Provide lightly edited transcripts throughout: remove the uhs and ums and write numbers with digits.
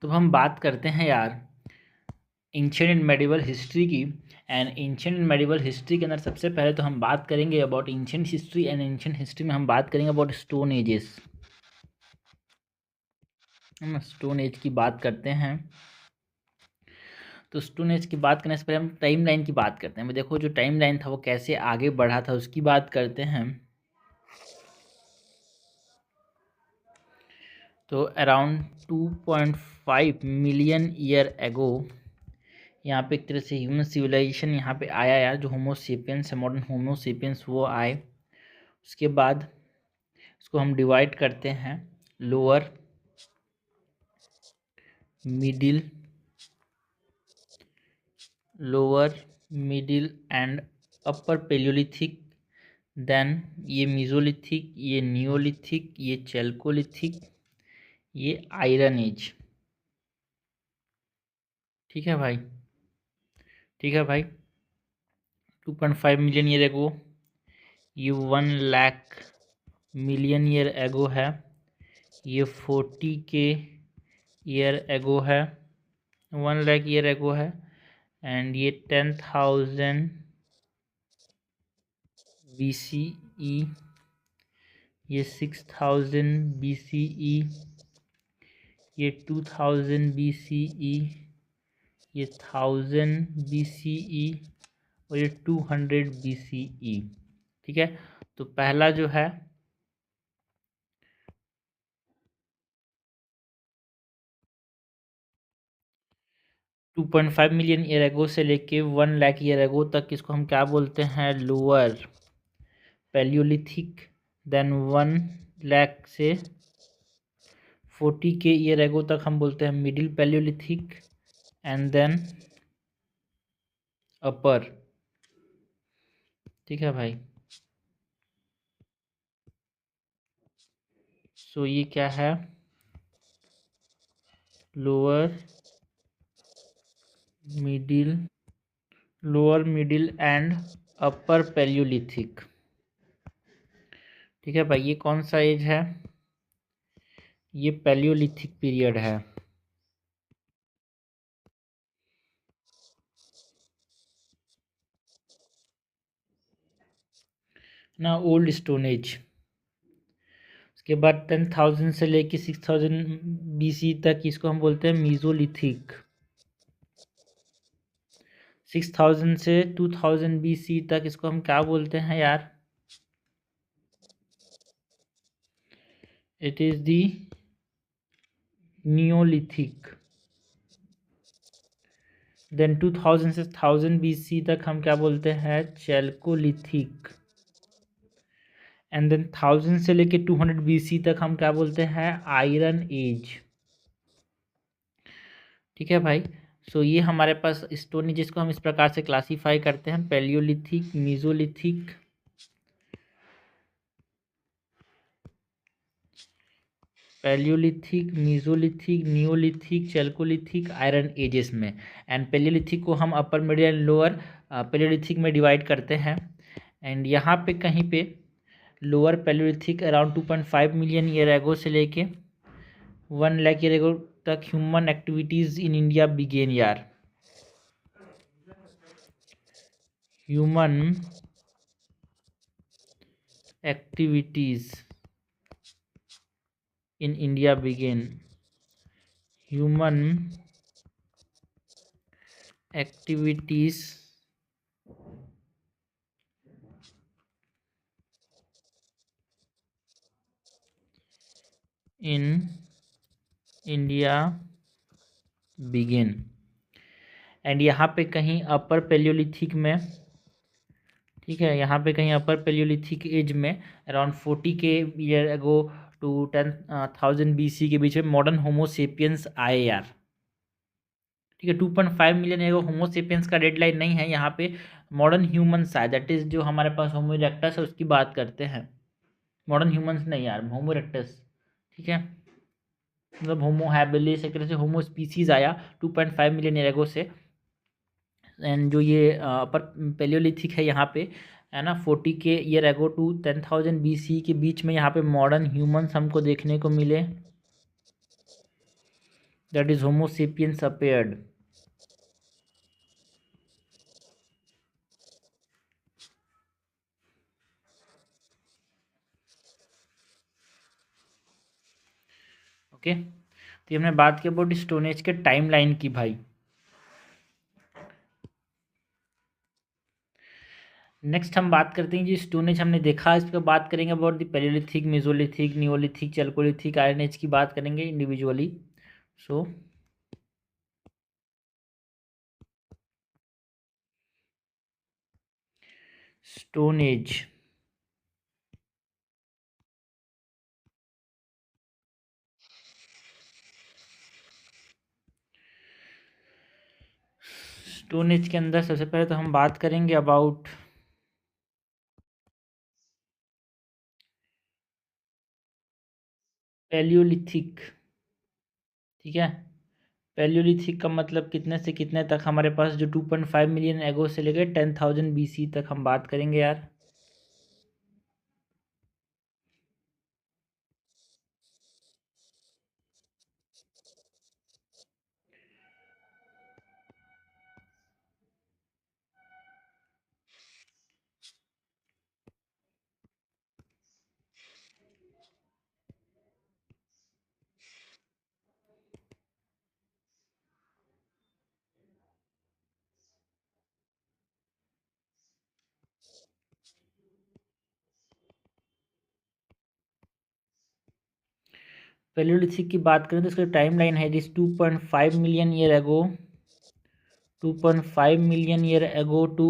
तो हम बात करते हैं यार एंशिएंट एंड मेडिवल हिस्ट्री की। And ancient and medieval history के अंदर सबसे पहले तो हम बात करेंगे about ancient history. And ancient history में हम बात करेंगे अबाउट स्टोन एजेस। हम स्टोन एज की बात करते हैं। तो स्टोन एज की बात करने से पहले हम टाइम लाइन की बात करते हैं। देखो जो टाइम लाइन था वो कैसे आगे बढ़ा था उसकी बात करते हैं। तो अराउंड 2.5 मिलियन ईयर एगो यहाँ पे एक तरह से ह्यूमन सिविलाइजेशन यहाँ पे आया यार। जो होमोसेपियंस है, मॉडर्न होमोसेपियंस, वो आए। उसके बाद इसको हम डिवाइड करते हैं lower, middle, and upper paleolithic. Then ये मीजोलिथिक, ये नियोलिथिक, ये चैल्कोलिथिक, ये आयरन एज। ठीक है भाई, ठीक है भाई। 2.5 मिलियन ईयर एगो, ये 1 लाख मिलियन ईयर एगो है, ये 40 के ईयर एगो है, 1 लाख ईयर एगो है। एंड ये 10,000 BCE, ये 6,000 BCE, ये 2,000 BCE, ये 1,000 BCE और ये 200 BCE। ठीक है। तो पहला जो है 2.5 मिलियन ईयर एगो से लेके 1 लाख ईयर एगो तक इसको हम क्या बोलते हैं? Lower Palaeolithic. देन 1 लाख से 40 के ईयर एगो तक हम बोलते हैं मिडिल पैलियोलिथिक। एंड देन अपर। ठीक है भाई। सो ये क्या है? Lower middle and upper Palaeolithic. ठीक है भाई। ये कौन सा एज है? ये पैलियोलिथिक पीरियड है ना, ओल्ड स्टोन एज। उसके बाद 10,000 से लेके 6,000 BC तक इसको हम बोलते हैं मीजोलिथिक। 6,000 से 2,000 BC तक इसको हम क्या बोलते हैं यार? It is the neolithic. Then 2000 से 1000 BC तक हम क्या बोलते हैं? चैल्कोलिथिक। एंड देन 1000 से लेके 200 BC तक हम क्या बोलते हैं? Iron age. ठीक है भाई। सो ये हमारे पास स्टोन एज, जिसको हम इस प्रकार से क्लासीफाई करते हैं: palaeolithic, mesolithic, neolithic, chalcolithic, iron ages में। एंड पैलियोलिथिक को हम upper, middle and lower palaeolithic में डिवाइड करते हैं। एंड यहाँ पे कहीं पे lower palaeolithic around 2.5 million year ago से लेके 1 लाख ईयर एगो तक human activities in India began यार। Human activities in India began. Human activities in India begin. And यहाँ पे कहीं अपर पैलियोलिथिक में, ठीक है, यहाँ पे कहीं अपर पैलियोलिथिक एज में अराउंड 40 के ईयर एगो टू 10,000 BC के बीच में मॉडर्न होमोसेपियंस आए यार। ठीक है। 2.5 मिलियन एगो होमोसेपियंस का डेडलाइन नहीं है यहाँ पे। मॉडर्न ह्यूमंस आए, दैट इज जो हमारे पास होमो इरेक्टस है उसकी बात करते हैं। मॉडर्न ह्यूमंस नहीं यार, होमो इरेक्टस। ठीक है। मतलब होमो हैबिलिस, एक तरह से होमो स्पीसीज आया 2.5 मिलियन ईयर एगो से। एंड जो ये अपर पेलियोलिथिक है यहाँ पे, है ना, 40 के ईयर एगो टू 10,000 BC के बीच में यहाँ पे मॉडर्न ह्यूमंस हमको देखने को मिले। That is homo sapiens appeared. Okay, तो ये हमने बात की अबाउट स्टोन एज के टाइम लाइन की भाई। नेक्स्ट हम बात करते हैं जी स्टोन एज हमने देखा, इस पर बात करेंगे about the paleolithic, mesolithic, neolithic, chalcolithic, iron age की बात करेंगे individually. So stone age, stone age के अंदर सबसे पहले तो हम बात करेंगे अबाउट पैलियोलिथिक। ठीक है, पैलियोलिथिक का मतलब कितने से कितने तक हमारे पास, जो 2.5 मिलियन एगो से लेकर 10,000 BC तक हम बात करेंगे यार। पैलियोलिथिक की बात करें तो इसका टाइम लाइन है जिस 2.5 million year ago, 2.5 million year ago to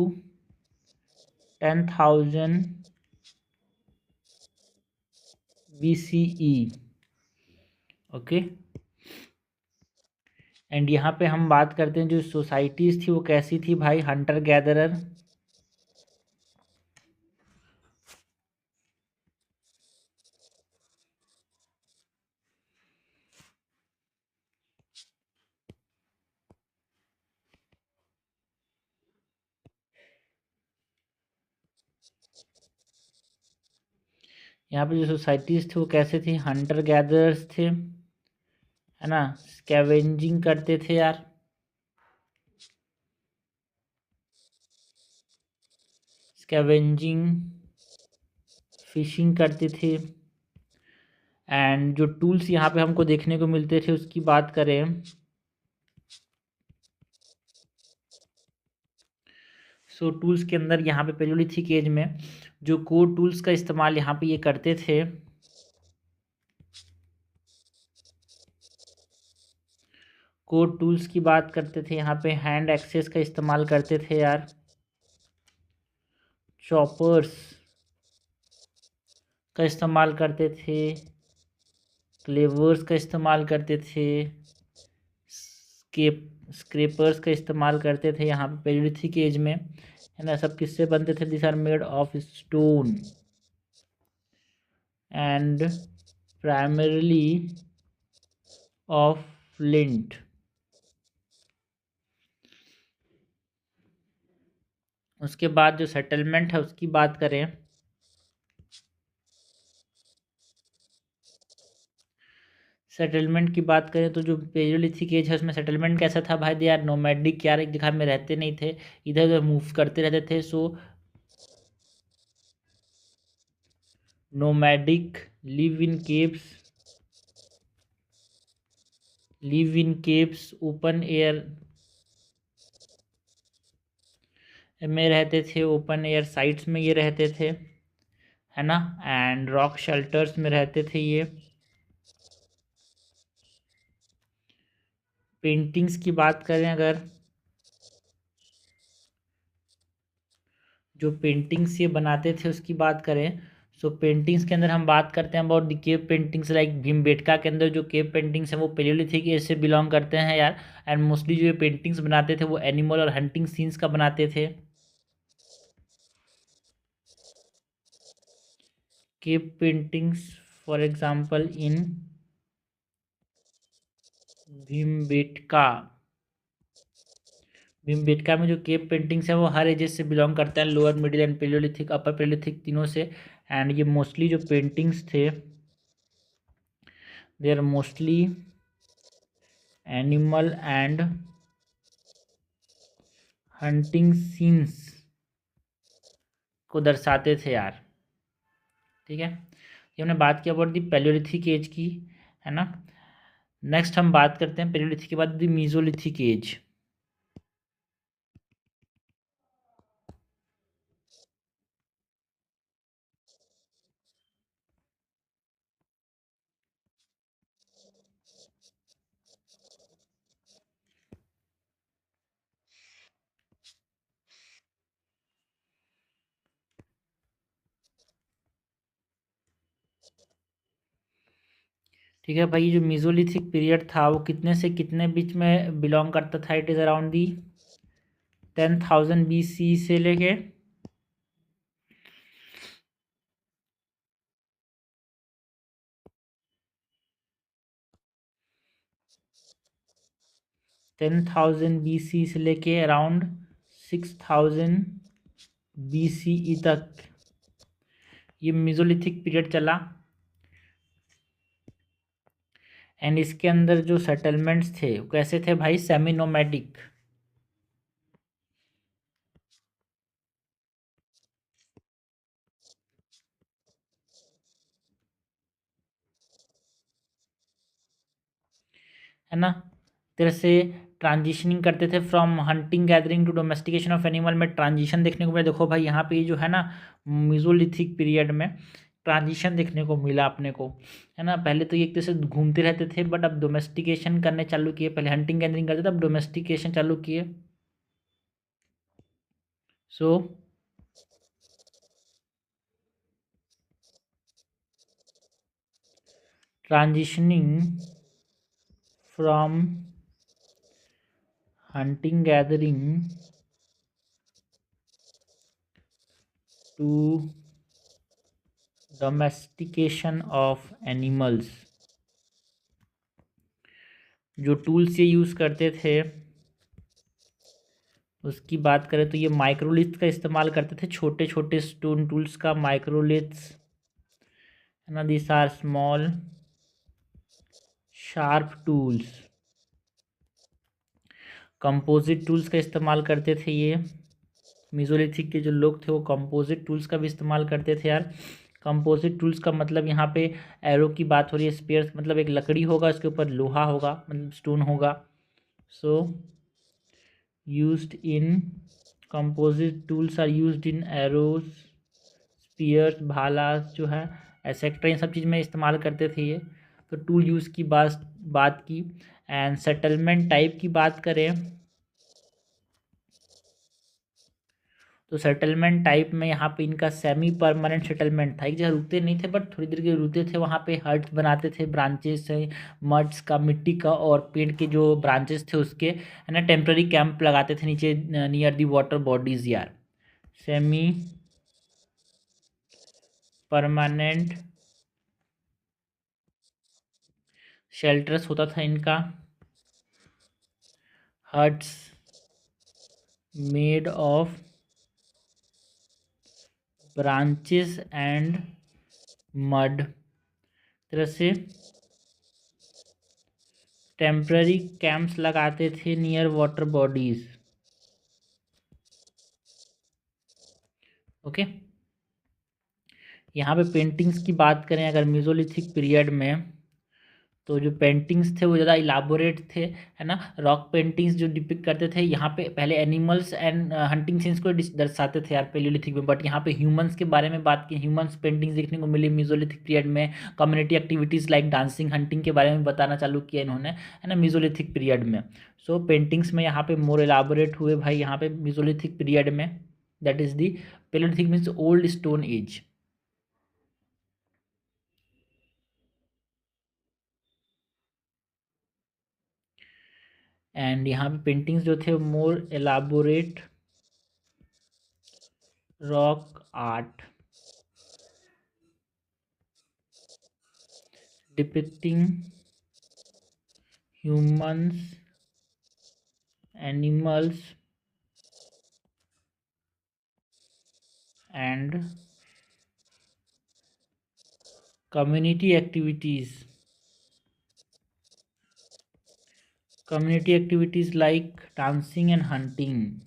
10,000 BCE। Okay, and यहाँ पे हम बात करते हैं जो सोसाइटीज़ थी वो कैसी थी भाई, हंटर गैदरर। यहाँ पे जो सोसाइटीज़ थी वो कैसे थी, हंटर गैदरर्स थे, है ना, स्कैवेंजिंग करते थे यार, स्कैवेंजिंग, फिशिंग करते थे। एंड जो टूल्स यहाँ पे हमको देखने को मिलते थे उसकी बात करें, सो टूल्स के अंदर यहाँ पे पैलियोलिथिक एज में जो कोर टूल्स का इस्तेमाल यहाँ पे ये करते थे, कोर टूल्स की बात करते थे यहाँ पे, हैंड एक्सेस का इस्तेमाल करते थे यार, चॉपर्स का इस्तेमाल करते थे, क्लेवर्स का इस्तेमाल करते थे, स्क्रेपर्स का इस्तेमाल करते थे यहाँ पे पैलियोलिथिक एज में, है ना। सब किससे बनते थे, this are made of stone and primarily of flint. उसके बाद जो सेटलमेंट है उसकी बात करें, सेटलमेंट की बात करें तो जो पैलियोलिथिक एज है उसमें सेटलमेंट कैसा था भाई, दे आर नोमैडिक यार, एक जगह में रहते नहीं थे, इधर उधर मूव करते रहते थे। So nomadic, live in caves, live in caves, open air में रहते थे, ओपन एयर साइट्स में ये रहते थे, है ना, एंड रॉक शेल्टर्स में रहते थे ये। पेंटिंग्स की बात करें अगर, जो पेंटिंग्स ये बनाते थे उसकी बात करें, सो पेंटिंग्स के अंदर हम बात करते हैं about the cave paintings, like Bhimbetka के अंदर जो केव पेंटिंग्स हैं वो पैलियोलिथिक एज से बिलोंग करते हैं यार। एंड मोस्टली जो ये पेंटिंग्स बनाते थे वो एनिमल और हंटिंग सीन्स का बनाते थे। Cave paintings for example in Bhimbetka, Bhimbetka में जो केव पेंटिंग्स है वो हर एजेस से बिलोंग करता है, lower middle and paleolithic, upper paleolithic तीनों से। एंड ये मोस्टली जो पेंटिंग्स थे they are mostly animal and hunting scenes को दर्शाते थे यार। ठीक है, ये हमने बात किया अबाउट दी पैलियोलिथिक एज की, है ना। नेक्स्ट हम बात करते हैं पैलियोलिथिक के बाद दी मीजोलिथिक एज। ठीक है भाई, जो मीजोलिथिक पीरियड था वो कितने से कितने बीच में बिलोंग करता था? It is around the 10,000 BC से लेके 10,000 BC से लेके अराउंड 6,000 BCE तक ये मीजोलिथिक पीरियड चला। एंड इसके अंदर जो सेटलमेंट्स थे वो कैसे थे भाई? Semi nomadic. है ना, तरह से ट्रांजिशनिंग करते थे from hunting gathering to domestication of animal में ट्रांजिशन देखने को मिला। देखो भाई यहाँ पे जो है ना मीजोलिथिक पीरियड में ट्रांजिशन देखने को मिला अपने को, है ना। पहले तो ये एक तरह से घूमते रहते थे, बट अब डोमेस्टिकेशन करने चालू किए। पहले हंटिंग गैदरिंग करते थे, अब डोमेस्टिकेशन चालू किए। So transitioning from hunting gathering to domestication of animals। जो टूल्स ये यूज़ करते थे उसकी बात करें तो ये माइक्रोलिथ का इस्तेमाल करते थे, छोटे छोटे स्टोन टूल्स का, माइक्रोलिथ्स, है ना। This are small sharp tools. Composite tools का इस्तेमाल करते थे ये। मीजोलिथिक के जो लोग थे वो कंपोजिट टूल्स का भी इस्तेमाल करते थे यार। कंपोजिट टूल्स का मतलब यहाँ पे एरो की बात हो रही है। स्पेयर्स मतलब एक लकड़ी होगा, उसके ऊपर लोहा होगा, मतलब स्टोन होगा। So used in composite tools are used in arrows, spears, भाला जो है, एसेट्रा, इन सब चीज़ में इस्तेमाल करते थे ये। तो टूल यूज़ की बात की। एंड सेटलमेंट टाइप की बात करें तो सेटलमेंट टाइप में यहाँ पे इनका सेमी परमानेंट सेटलमेंट था। एक जगह रुकते नहीं थे, बट थोड़ी देर के रुकते थे, वहाँ पे हट्स बनाते थे ब्रांचेस से, मड्स का, मिट्टी का, और पेड़ के जो ब्रांचेस थे उसके, है ना। टेम्प्ररी कैंप लगाते थे नीचे नियर दी वाटर बॉडीज यार। सेमी परमानेंट शेल्टर्स होता था इनका। Huts made of branches and mud, तरह से टेम्पररी कैंप्स लगाते थे नियर वाटर बॉडीज। ओके, यहाँ पे पेंटिंग्स की बात करें अगर मीजोलिथिक पीरियड में, तो जो पेंटिंग्स थे वो ज़्यादा इलाबोरेट थे, है ना। रॉक पेंटिंग्स जो डिपिक्ट करते थे यहाँ पे पहले एनिमल्स एंड हंटिंग सीन्स को दर्शाते थे यार पेलियोलिथिक में, बट यहाँ पे ह्यूमंस के बारे में बात की, ह्यूमंस पेंटिंग्स देखने को मिली मीजोलिथिक पीरियड में। Community activities like dancing, hunting के बारे में बताना चालू किया इन्होंने, है ना, मीजोलिथिक पीरियड में। सो पेंटिंग्स में यहाँ पे मोर एलाबोरेट हुए भाई यहाँ पे मीजोलिथिक पीरियड में। That is the palaeolithic means old stone age. And यहाँ पे पेंटिंग्स जो थे more elaborate rock art depicting humans, animals and community activities community activities like dancing and hunting.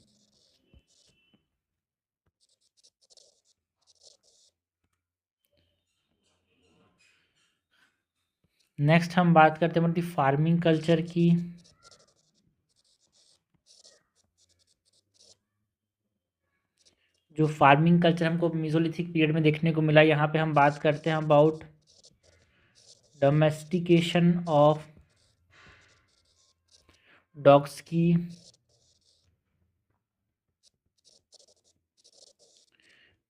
Next हम बात करते हैं मतलब फार्मिंग कल्चर की। जो फार्मिंग कल्चर हमको मेसोलिथिक पीरियड में देखने को मिला, यहाँ पे हम बात करते हैं अबाउट डोमेस्टिकेशन ऑफ डॉग्स की,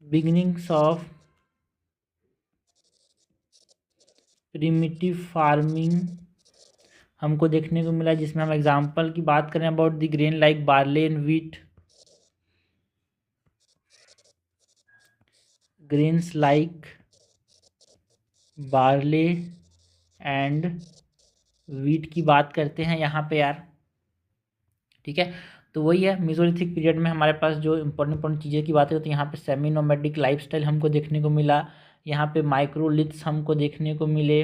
बिगिनिंग्स ऑफ प्रिमिटिव फार्मिंग हमको देखने को मिला, जिसमें हम एग्जांपल की बात करें about the grain like barley and wheat, grains like barley and wheat की बात करते हैं यहाँ पे यार। ठीक है, तो वही है मेसोलिथिक पीरियड में हमारे पास जो इंपॉर्टेंट चीज़ें की बात है, तो यहाँ पे सेमी नोमैडिक लाइफस्टाइल हमको देखने को मिला, यहाँ पे माइक्रोलिथ्स हमको देखने को मिले।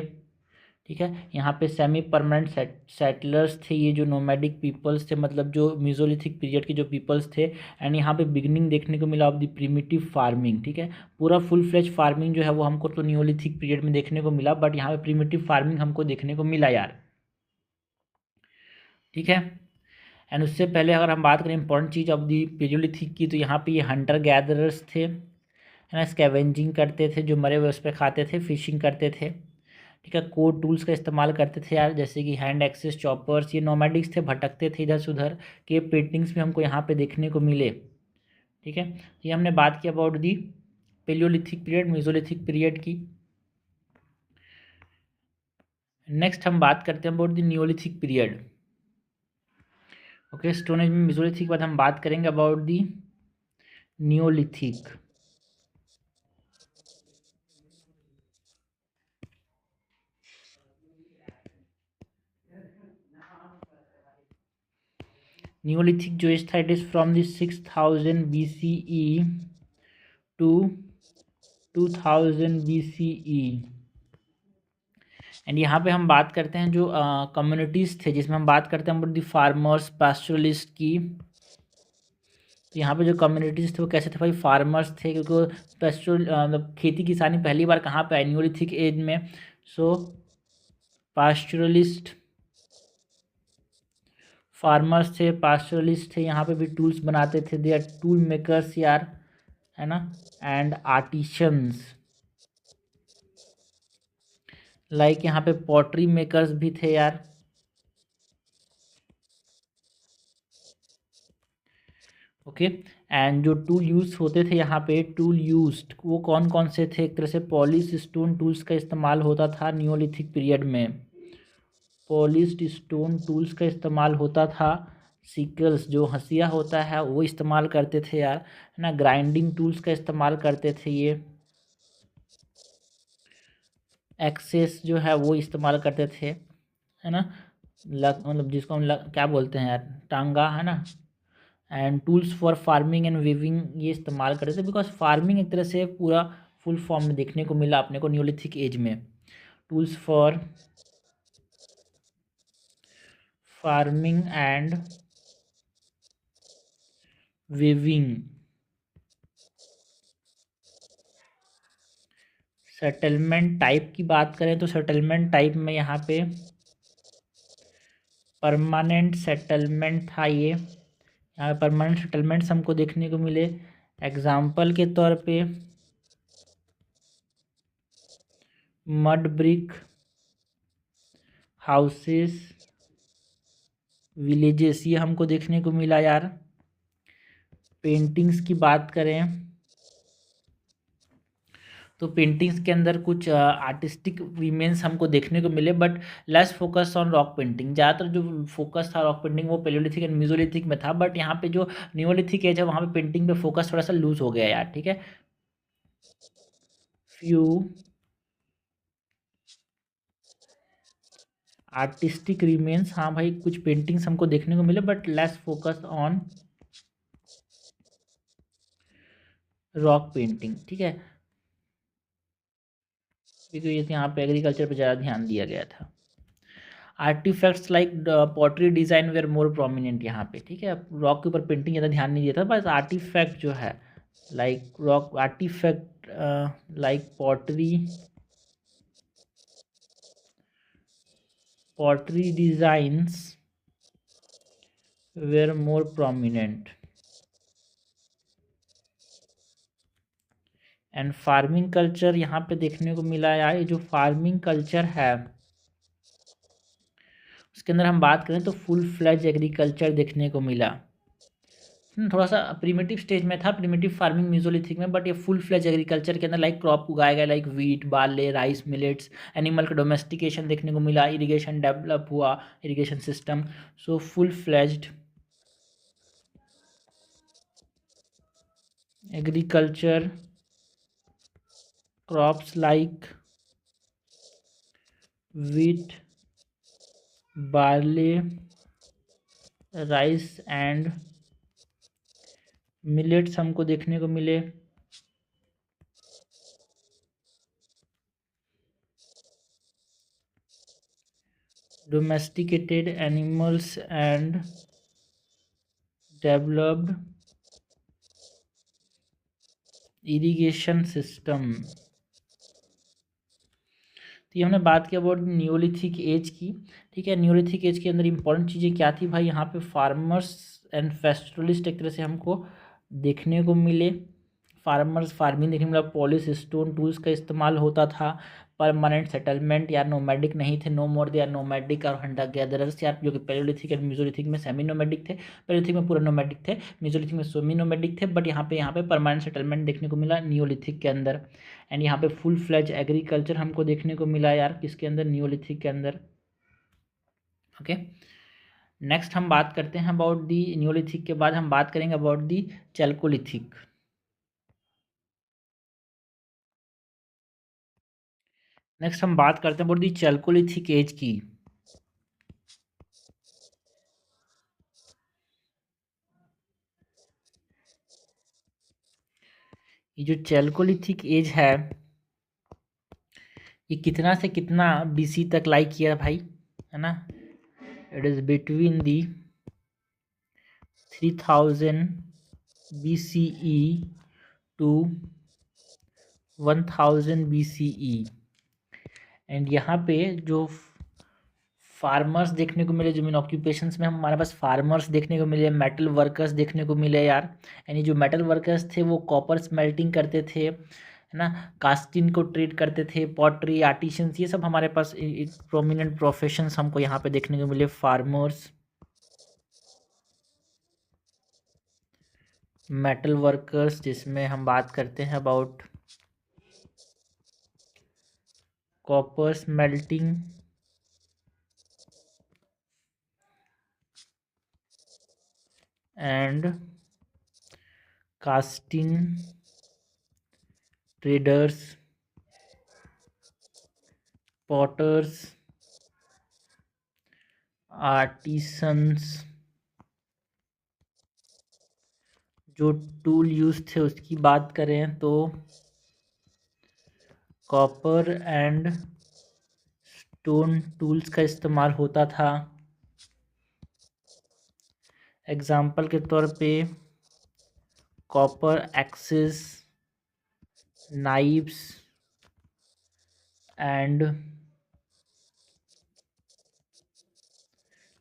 ठीक है, यहाँ पे सेमी परमानेंट सेटलर्स थे, ये जो नोमैडिक पीपल्स थे, मतलब जो मेसोलिथिक पीरियड के जो पीपल्स थे। एंड यहाँ पे बिगनिंग देखने को मिला ऑफ द प्रिमिटिव फार्मिंग। ठीक है, पूरा फुल फ्लेज फार्मिंग जो है वो हमको तो नियोलिथिक पीरियड में देखने को मिला, बट यहाँ पे प्रिमिटिव फार्मिंग हमको देखने को मिला यार। ठीक है, एंड उससे पहले अगर हम बात करें इंपॉर्टेंट चीज़ ऑफ दी पेलियोलिथिक की, तो यहाँ पे ये हंटर गैदरर्स थे, है ना, स्कैवेंजिंग करते थे, जो मरे हुए उस पर खाते थे, फिशिंग करते थे। ठीक है, कोड टूल्स का इस्तेमाल करते थे यार, जैसे कि हैंड एक्सेस, चॉपर्स। ये नोमैडिक्स थे, भटकते थे इधर से उधर। के पेंटिंग्स भी हमको यहाँ पे देखने को मिले। ठीक है, ये हमने बात की about the paleolithic period, mesolithic period की। नेक्स्ट हम बात करते हैं about the neolithic period. Okay, stone age में मेसोलिथिक के बाद हम बात करेंगे अबाउट दी नियोलिथिक। नियोलिथिक जो एज था, it is from the 6000 BCE to 2000 BCE। And यहाँ पे हम बात करते हैं जो कम्युनिटीज़ थे, जिसमें हम बात करते हैं अबाउट द फार्मर्स, पास्टोरलिस्ट की। तो यहाँ पे जो कम्युनिटीज़ थे वो कैसे थे भाई, फार्मर्स थे, क्योंकि पेस्टोरल मतलब खेती किसानी पहली बार कहाँ पे आई, नियोलिथिक एज में। सो पास्टोरलिस्ट फार्मर्स थे, पास्टोरलिस्ट थे, यहाँ पे भी टूल्स बनाते थे, दे आर टूल मेकर्स यार, है ना, एंड आर्टिशंस। लाइक यहाँ पे पॉटरी मेकर्स भी थे यार। ओके, एंड जो टूल यूज होते थे यहाँ पे, टूल यूज्ड वो कौन कौन से थे, एक तरह से पॉलिश स्टोन टूल्स का इस्तेमाल होता था नियोलिथिक पीरियड में। पॉलिश्ड स्टोन टूल्स का इस्तेमाल होता था। सिकल्स जो हंसिया होता है वो इस्तेमाल करते थे यार, है ना। ग्राइंडिंग टूल्स का इस्तेमाल करते थे ये। एक्सेस जो है वो इस्तेमाल करते थे, है ना। मतलब जिसको हम क्या बोलते हैं यार, टांगा, है ना। And tools for farming and weaving ये इस्तेमाल करते थे, बिकॉज फार्मिंग एक तरह से पूरा फुल फॉर्म में देखने को मिला अपने को नियोलिथिक एज में। Tools for farming and weaving. Settlement type की बात करें तो सेटलमेंट टाइप में यहाँ पे परमानेंट सेटलमेंट था ये। यहाँ पे परमानेंट सेटलमेंट्स हमको देखने को मिले। एग्जाम्पल के तौर पे मड ब्रिक हाउसेस, विलेजेस, ये हमको देखने को मिला यार। पेंटिंग्स की बात करें तो पेंटिंग्स के अंदर कुछ आर्टिस्टिक वीमेंस हमको देखने को मिले, but less focus on rock painting. ज़्यादातर जो फोकस था रॉक पेंटिंग वो पेलियोलिथिक एंड मेसोलिथिक में था, बट यहाँ पे जो नियोलिथिक एज है वहाँ पे पेंटिंग पे फोकस थोड़ा सा लूज हो गया यार। ठीक है, फ्यू आर्टिस्टिक रिमेन्स, हाँ भाई कुछ पेंटिंग्स हमको देखने को मिले, but less focus on rock painting. ठीक है, क्योंकि यहाँ पे एग्रीकल्चर पे ज़्यादा ध्यान दिया गया था। Artifacts like pottery design were more prominent यहाँ पे, ठीक है। रॉक के ऊपर पेंटिंग ज़्यादा ध्यान नहीं दिया था, बस आर्टिफैक्ट जो है like rock artifact like pottery designs were more prominent. And farming culture यहाँ पे देखने को मिला है यार, ये जो फार्मिंग कल्चर है उसके अंदर हम बात करें तो फुल फ्लैज एग्रीकल्चर देखने को मिला। थोड़ा सा प्रिमिटिव स्टेज में था, प्रिमिटिव फार्मिंग मेसोलिथिक में, बट ये फुल फ्लैज एग्रीकल्चर के अंदर लाइक क्रॉप उगाया गया, like wheat, barley, rice, millets, animal का डोमेस्टिकेशन देखने को मिला, इरिगेशन डेवलप हुआ, irrigation system. So full fledged agriculture crops like wheat, barley, rice and millets हमको देखने को मिले। Domesticated animals and developed irrigation system. तो ये हमने बात की अबाउट न्यूलिथिक एज की, ठीक है। न्यूलिथिक एज के अंदर इंपॉर्टेंट चीज़ें क्या थी भाई, यहाँ पे फार्मर्स एंड फेस्टुरलिस्ट एक तरह से हमको देखने को मिले। फार्मर्स फार्मिंग देखने को मिला, पॉलिश स्टोन टूल्स का इस्तेमाल होता था, परमानेंट सेटलमेंट या नोमैडिक नहीं थे, no more they are nomadic और हंटर गैदरर्स यार, जो कि पैलियोलिथिक एंड मेसोलिथिक में सेमी नोमैडिक थे, पैलियोलिथिक में पूरा नोमैडिक थे, मेसोलिथिक में सेमी नोमैडिक थे, बट यहाँ पे परमानेंट सेटलमेंट देखने को मिला न्यूलिथिक के अंदर। एंड यहाँ पे फुल फ्लैज एग्रीकल्चर हमको देखने को मिला यार, किसके अंदर, न्यूलिथिक के अंदर। ओके, नेक्स्ट हम बात करते हैं अबाउट दी न्यूलिथिक के बाद हम बात करेंगे अबाउट दी चैल्कोलिथिक। नेक्स्ट हम बात करते हैं अबाउट दी चैल्कोलिथिक एज की। ये जो चैल्कोलिथिक एज है ये कितना से कितना बीसी तक लाई किया भाई, है ना। It is between the 3000 BCE to 1000 BCE। And यहाँ पे जो फार्मर्स देखने को मिले, जमीन ऑक्यूपेशंस में हमारे पास फार्मर्स देखने को मिले, मेटल वर्कर्स देखने को मिले यार। यानी जो मेटल वर्कर्स थे वो कॉपर स्मेल्टिंग करते थे, है ना, कास्टिन को ट्रेड करते थे, पॉटरी आर्टिशंस, ये सब हमारे पास प्रोमिनेंट प्रोफेशंस हमको यहाँ पे देखने को मिले। फार्मर्स, मेटल वर्कर्स, जिसमें हम बात करते हैं about copper smelting and casting traders, potters, artisans, जो टूल यूज थे उसकी बात करें तो कॉपर एंड स्टोन टूल्स का इस्तेमाल होता था। एग्जाम्पल के तौर पे copper axis, knifes and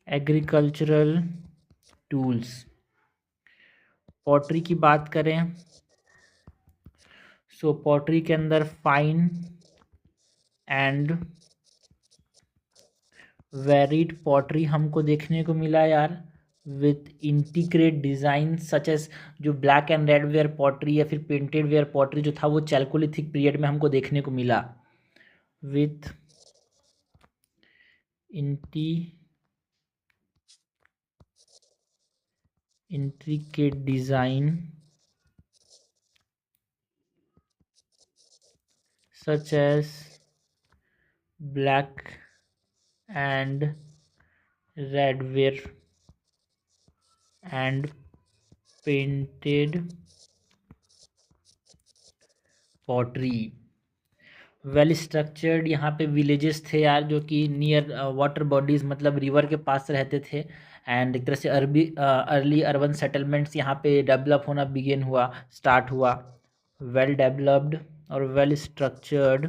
agricultural tools. Pottery की बात करें सो पॉटरी के अंदर फाइन एंड वेरिड पॉटरी हमको देखने को मिला यार, with integrate design such as जो black and red ware pottery या फिर पेंटेड वेयर पॉटरी जो था वो चैल्कोलिथिक पीरियड में हमको देखने को मिला, with intricate design such as black and red ware and painted pottery। Well structured यहाँ पे विलेजेस थे यार, जो कि नियर वाटर बॉडीज मतलब रिवर के पास रहते थे। एंड एक तरह से अर्ली अर्बन सेटलमेंट्स यहाँ पे डेवलप होना बिगिन हुआ, स्टार्ट हुआ। वेल डेवलप्ड और वेल स्ट्रक्चर्ड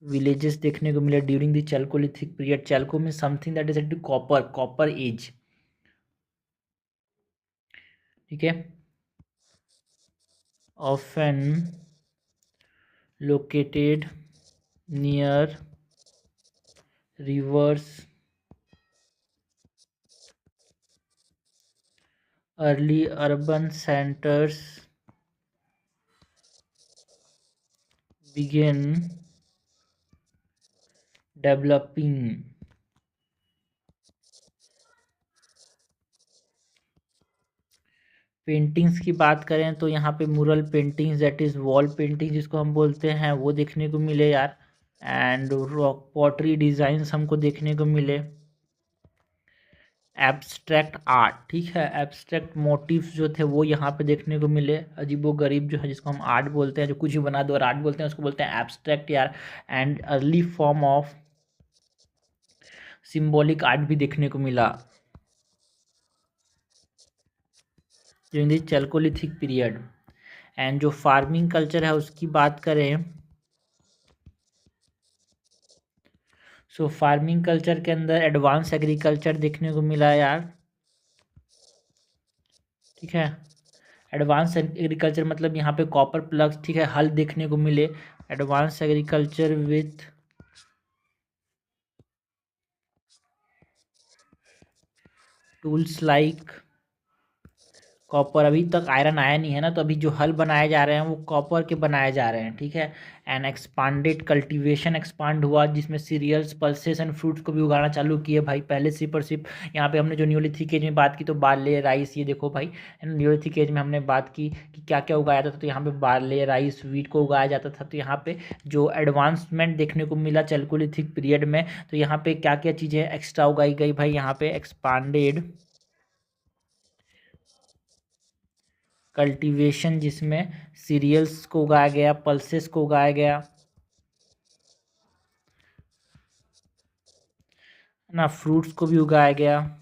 विलेजेस देखने को मिले during the chalcolithic period. Chalco में something that is to copper, copper age, ठीक है। Often located near rivers, early urban centres begin developing। Paintings की बात करें तो यहाँ पे mural paintings that is wall painting जिसको हम बोलते हैं वो देखने को मिले यार। एंड रॉक पॉटरी डिज़ाइंस हमको देखने को मिले। एब्स्ट्रैक्ट आर्ट, ठीक है, एब्स्ट्रैक्ट मोटिव्स जो थे वो यहाँ पे देखने को मिले। अजीबो गरीब जो है जिसको हम आर्ट बोलते हैं, जो कुछ भी बना दो और आर्ट बोलते हैं, उसको बोलते हैं एब्स्ट्रैक्ट यार। And early form of symbolic art भी देखने को मिला during the chalcolithic period. And जो फार्मिंग कल्चर है उसकी बात करें, सो फार्मिंग कल्चर के अंदर एडवांस एग्रीकल्चर देखने को मिला यार, ठीक है। एडवांस एग्रीकल्चर मतलब यहाँ पे कॉपर प्लग्स, ठीक है, हल देखने को मिले। Advance agriculture with tools like copper. अभी तक आयरन आया नहीं है ना, तो अभी जो हल बनाए जा रहे हैं वो कॉपर के बनाए जा रहे हैं, ठीक है। एंड एक्सपांडेड कल्टीवेशन एक्सपांड हुआ, जिसमें सीरियल्स पल्सेस एंड फ्रूट्स को भी उगाना चालू किए भाई। पहले सिर्फ और सिर्फ यहाँ पे हमने जो न्यूलिथिक एज में बात की तो बार्ले राइस, ये देखो भाई, न्यूलिथिक एज में हमने बात की कि क्या क्या उगाया जाता था, तो यहाँ पे बार्ले राइस वीट को उगाया जाता था। तो यहाँ पे जो एडवांसमेंट देखने को मिला चैल्कोलिथिक पीरियड में, तो यहाँ पे क्या क्या चीज़ें एक्स्ट्रा उगाई गई भाई, यहाँ पे एक्सपांडेड कल्टीवेशन जिसमें सीरियल्स को उगाया गया, पल्सेस को उगाया गया ना, फ्रूट्स को भी उगाया गया।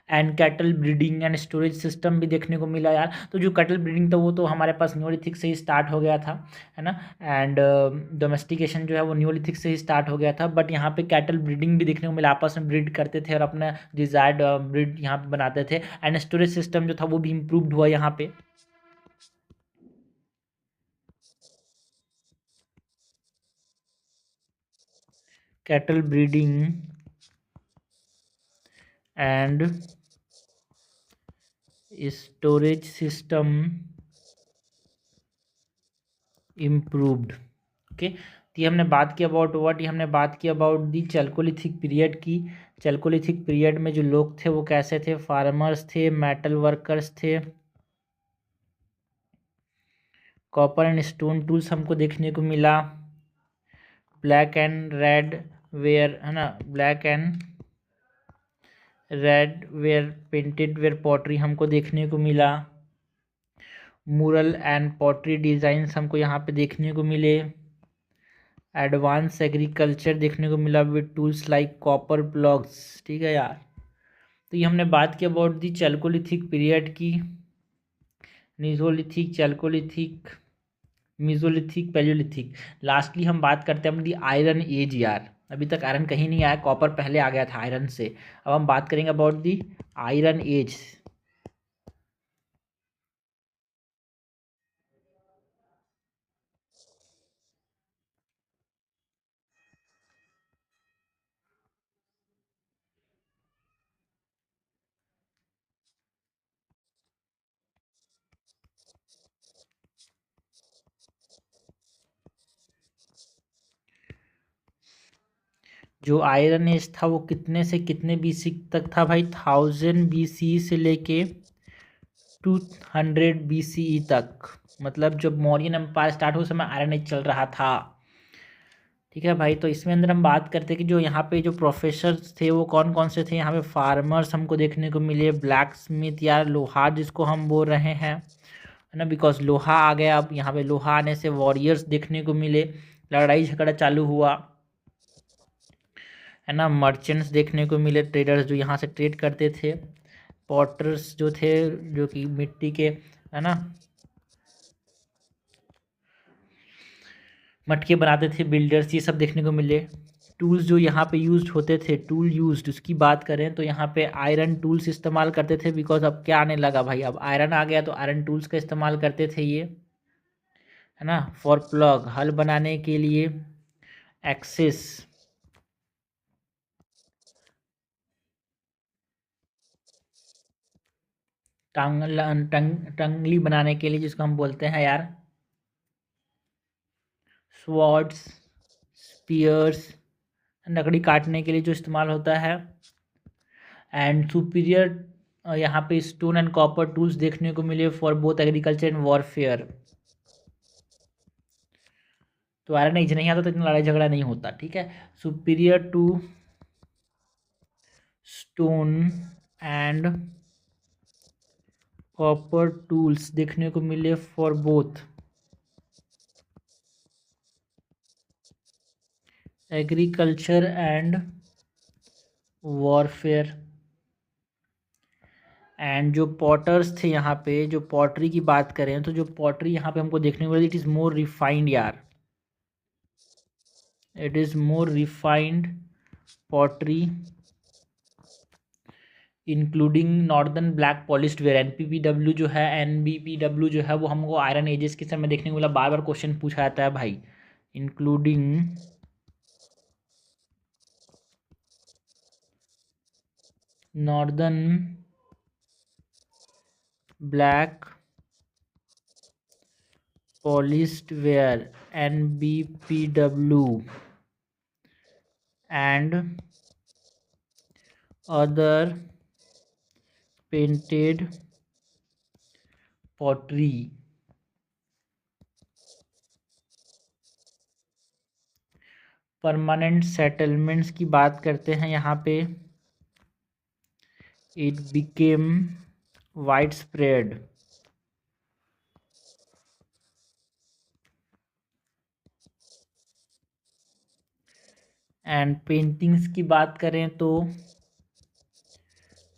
And cattle breeding and storage system भी देखने को मिला यार। तो जो कैटल ब्रीडिंग था वो तो हमारे पास न्यूलिथिक से ही स्टार्ट हो गया था, है ना। एंड डोमेस्टिकेशन जो है वो न्यूलिथिक से ही स्टार्ट हो गया था। बट यहाँ पे कैटल ब्रीडिंग भी देखने को मिला, आपस में ब्रीड करते थे और अपना डिजायर्ड ब्रीड यहाँ पे बनाते थे। एंड स्टोरेज सिस्टम जो था वो भी इम्प्रूव्ड हुआ यहाँ पे। Cattle breeding and storage system improved, okay. तो ये हमने बात की अबाउट व्हाट, ये हमने बात की अबाउट दी चैल्कोलिथिक पीरियड की। चैल्कोलिथिक पीरियड में जो लोग थे वो कैसे थे, फार्मर्स थे, मेटल वर्कर्स थे, कॉपर एंड स्टोन टूल्स हमको देखने को मिला, ब्लैक एंड रेड वेयर, है ना, black and red where painted ware pottery हमको देखने को मिला, मुरल एंड पॉटरी डिज़ाइंस हमको यहाँ पे देखने को मिले, एडवांस एग्रीकल्चर देखने को मिला with tools like copper blocks, ठीक है यार। तो ये हमने बात की अबाउट दी चैल्कोलिथिक पीरियड की, नीजोलिथिक, चैल्कोलिथिक, मीजोलिथिक, पैलियोलिथिक। लास्टली हम बात करते हैं अपनी आयरन एज यार। अभी तक आयरन कहीं नहीं आया, कॉपर पहले आ गया था आयरन से। अब हम बात करेंगे अबाउट दी आयरन एज। जो आयरन एज था वो कितने से कितने बीसी तक था भाई, 1000 BCE से लेके 200 BCE तक। मतलब जब मौर्यन एम्पायर स्टार्ट हो उस समय आयरन एज चल रहा था, ठीक है भाई। तो इसमें अंदर हम बात करते हैं कि जो यहाँ पे जो प्रोफेसर्स थे वो कौन कौन से थे। यहाँ पे फार्मर्स हमको देखने को मिले, ब्लैक स्मिथ या लोहार जिसको हम बोल रहे हैं, है ना, बिकॉज लोहा आ गया। अब यहाँ पे लोहा आने से वॉरियर्स देखने को मिले, लड़ाई झगड़ा चालू हुआ, है ना। मर्चेंट्स देखने को मिले, ट्रेडर्स जो यहाँ से ट्रेड करते थे। पॉटर्स जो थे, जो कि मिट्टी के, है ना, मटके बनाते थे, बिल्डर्स, ये सब देखने को मिले। टूल्स जो यहाँ पे यूज्ड होते थे, टूल यूज्ड, उसकी बात करें तो यहाँ पे आयरन टूल्स इस्तेमाल करते थे, बिकॉज अब क्या आने लगा भाई, अब आयरन आ गया तो आयरन टूल्स का इस्तेमाल करते थे ये, है ना। फॉर प्लग, हल बनाने के लिए। एक्सिस, टंगली बनाने के लिए, जिसको हम बोलते हैं यार स्वॉर्ड्स, स्पीयर्स, लकड़ी काटने के लिए जो इस्तेमाल होता है। एंड सुपीरियर यहाँ पे स्टोन एंड कॉपर टूल्स देखने को मिले for both agriculture and warfare. तो आयरन एज नहीं आता तो इतना लड़ाई झगड़ा नहीं होता, ठीक है। Superior to stone and copper tools देखने को मिले for both agriculture and warfare. And जो पॉटर्स थे यहाँ पे, जो पॉटरी की बात करें तो जो पॉटरी यहाँ पे हमको देखने को मिली, इट इज़ मोर रिफाइंड यार, it is more refined pottery including northern black polished ware. NPPW जो है, एनबीपीडब्ल्यू जो है, वो हमको आयरन एजेस के समय देखने को मिला, बार बार क्वेश्चन पूछा जाता है भाई। Including northern black polished where, एनबीपीडब्ल्यू, and other painted pottery. Permanent settlements की बात करते हैं यहाँ पे, it became wide spread. And paintings की बात करें तो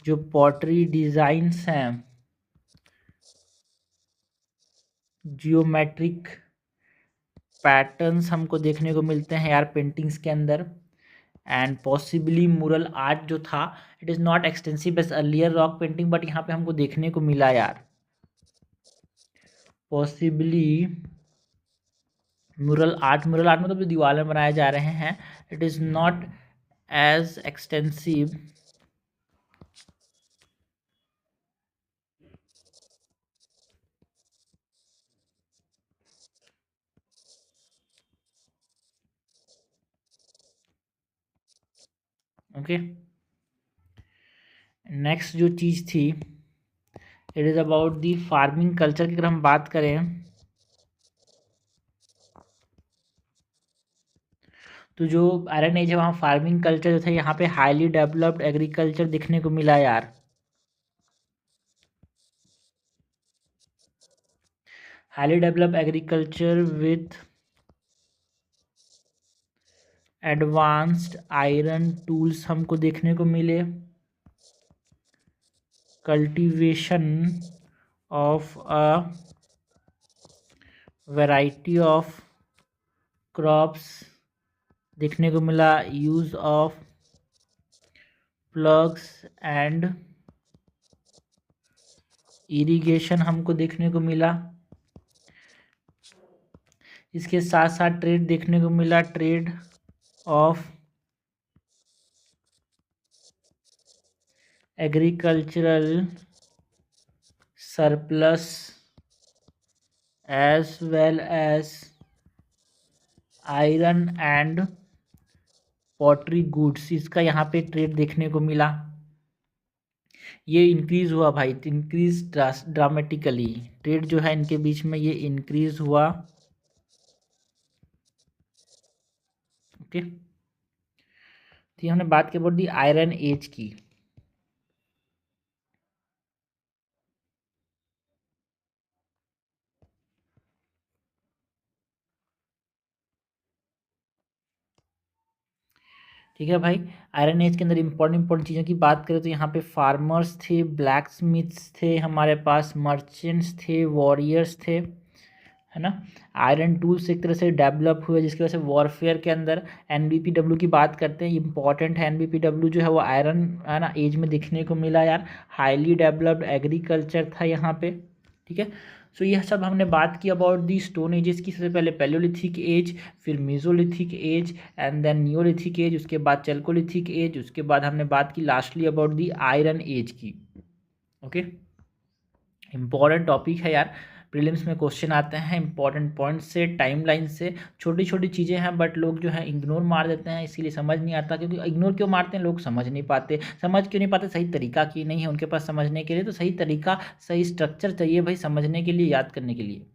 जो पॉटरी डिज़ाइंस हैं, जियोमेट्रिक पैटर्न्स हमको देखने को मिलते हैं यार पेंटिंग्स के अंदर। एंड पॉसिबली मुरल आर्ट जो था, it is not extensive as earlier rock painting, but यहाँ पे हमको देखने को मिला यार पॉसिबली मुरल आर्ट। मुरल आर्ट मतलब जो दीवार में बनाए जा रहे हैं, it is not as extensive okay. Next जो चीज़ थी, it is about the farming culture की अगर हम बात करें तो जो आयरन एज है वहाँ फार्मिंग कल्चर जो था, यहाँ पे हाईली डेवलप्ड एग्रीकल्चर देखने को मिला यार। Highly developed agriculture with advanced iron tools हमको देखने को मिले। Cultivation of a variety of crops देखने को मिला। Use of plugs and irrigation हमको देखने को मिला। इसके साथ साथ ट्रेड देखने को मिला, trade of agricultural surplus as well as iron and pottery goods, इसका यहाँ पे ट्रेड देखने को मिला। ये इंक्रीज हुआ भाई, इंक्रीज ड्रामेटिकली, ट्रेड जो है इनके बीच में ये इंक्रीज हुआ। ओके, तो हमने बात की अबाउट दी आयरन एज की। ठीक है भाई। आयरन एज के अंदर इंपॉर्टेंट चीज़ों की बात करें तो यहाँ पे फार्मर्स थे, ब्लैक स्मिथ्स थे, हमारे पास मर्चेंट्स थे, वॉरियर्स थे, है ना। आयरन टूल्स एक तरह से डेवलप हुए जिसकी वजह से वॉरफेयर के अंदर एनबीपीडब्ल्यू की बात करते हैं, इंपॉर्टेंट है एनबीपीडब्ल्यू जो है वो आयरन, है ना, एज में देखने को मिला यार। हाईली डेवलप्ड एग्रीकल्चर था यहाँ पे, ठीक है। सो यह सब हमने बात की अबाउट दी स्टोन एजेस की। सबसे पहले पैलियोलिथिक एज, फिर mesolithic age, and then neolithic age, उसके बाद चैल्कोलिथिक एज, उसके बाद हमने बात की lastly about the iron age की। ओके, इंपॉर्टेंट टॉपिक है यार, प्रीलिम्स में क्वेश्चन आते हैं इंपॉर्टेंट पॉइंट्स से, टाइमलाइन से। छोटी छोटी चीज़ें हैं बट लोग जो है इग्नोर मार देते हैं, इसीलिए समझ नहीं आता। क्योंकि इग्नोर क्यों मारते हैं लोग, समझ नहीं पाते। समझ क्यों नहीं पाते, सही तरीका की नहीं है उनके पास समझने के लिए। तो सही तरीका, सही स्ट्रक्चर चाहिए भाई समझने के लिए, याद करने के लिए।